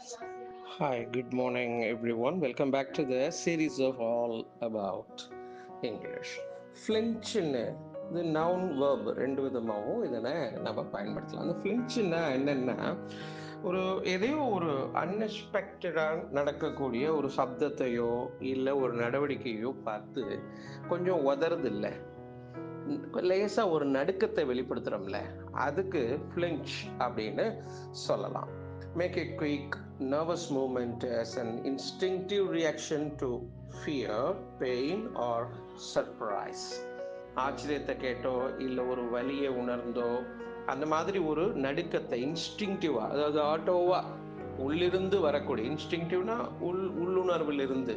Hi, good morning, everyone. Welcome back to the series of All About English. ஃப்ளின்ச்சுன்னு இது noun verb ரெண்டு விதமாகவும் இதனை நம்ம பயன்படுத்தலாம். அந்த ஃப்ளின்ச்சுன்னா என்னென்னா எதையோ ஒரு அன்எக்ஸ்பெக்டடாக நடக்கக்கூடிய ஒரு சப்தத்தையோ இல்லை ஒரு நடவடிக்கையோ பார்த்து கொஞ்சம் உதறது இல்லை, லேசாக ஒரு நடுக்கத்தை வெளிப்படுத்துகிறோம்ல, அதுக்கு ஃப்ளின்ச் அப்படின்னு சொல்லலாம். Make a quick nervous movement as an instinctive reaction to fear, pain or surprise. ஆச்சரியத்தை கேட்டோ இல்லை ஒரு வலியை உணர்ந்தோ அந்த மாதிரி ஒரு நடுக்கத்தை இன்ஸ்டிங்டிவா, அதாவது ஆட்டோவா உள்ளிருந்து வரக்கூடிய, இன்ஸ்டிங்டிவ்னா உள்ளுணர்வில் இருந்து,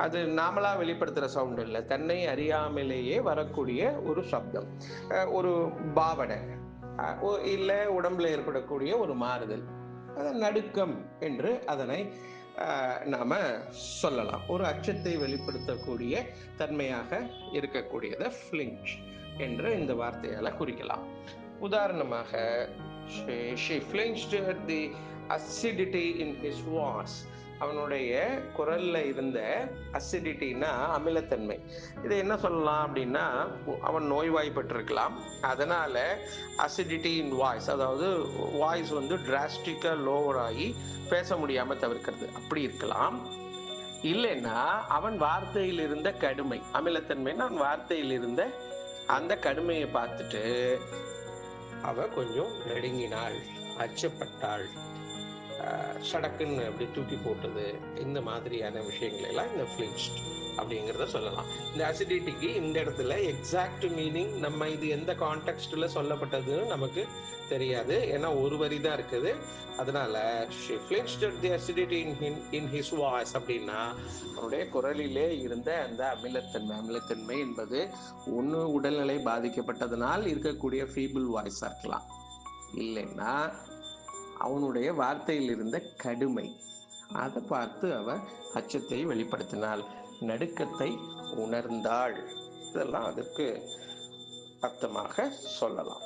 அது நாமளா வெளிப்படுத்துகிற சவுண்ட் இல்லை, தன்னை அறியாமலேயே வரக்கூடிய ஒரு சப்தம், ஒரு பாவனை இல்லை உடம்புல ஏற்படக்கூடிய ஒரு மாறுதல், நடுக்கம் என்று அதனை நாம சொல்லலாம். ஒரு அச்சத்தை வெளிப்படுத்தக்கூடிய தன்மையாக இருக்கக்கூடியதை ஃப்ளின்ச் என்று இந்த வார்த்தையால குறிக்கலாம். உதாரணமாக, she flinched at the acidity in his voice. அவனுடைய குரல்ல இருந்த அசிடிட்டினா அமிலத்தன்மை. இதை என்ன சொல்லலாம் அப்படின்னா, அவன் நோய்வாய்ப்பட்டிருக்கலாம், அதனால அசிடிட்டி இன் வாய்ஸ், அதாவது வாய்ஸ் டிராஸ்டிக்கா லோவர் ஆகி பேச முடியாம தவிர்க்கிறது, அப்படி இருக்கலாம். இல்லைன்னா அவன் வார்த்தையில் இருந்த கடுமை, அமிலத்தன்மைன்னா அவன் வார்த்தையில் இருந்த அந்த கடுமையை பார்த்துட்டு அவ கொஞ்சம் நடுங்கினாள், அச்சப்பட்டாள், சடக்குன்னு அப்படி தூக்கி போட்டது, இந்த மாதிரியான விஷயங்கள் எல்லாம் இந்த ஃப்ளின்ச்ட் அப்படிங்கிறத சொல்லலாம். இந்த அசிடிட்டிக்கு இந்த இடத்துல எக்ஸாக்ட் மீனிங் நம்ம இது எந்த கான்டெக்ஸ்ட்ல சொல்லப்பட்டதுன்னு நமக்கு தெரியாது, ஏன்னா ஒரு வரி தான் இருக்குது. அதனால she flinched at the acidity in his voice அப்படின்னா அவனுடைய குரலிலே இருந்த அந்த அமிலத்தன்மை என்பது ஒன்று உடல்நிலை பாதிக்கப்பட்டதனால் இருக்கக்கூடிய ஃபீபிள் வாய்ஸா இருக்கலாம், இல்லைன்னா அவனுடைய வார்த்தையில் இருந்த கடுமை, அதை பார்த்து அவ அச்சத்தை வெளிப்படுத்தினாள், நடுக்கத்தை உணர்ந்தாள். இதெல்லாம் அதற்கு அர்த்தமாக சொல்லலாம்.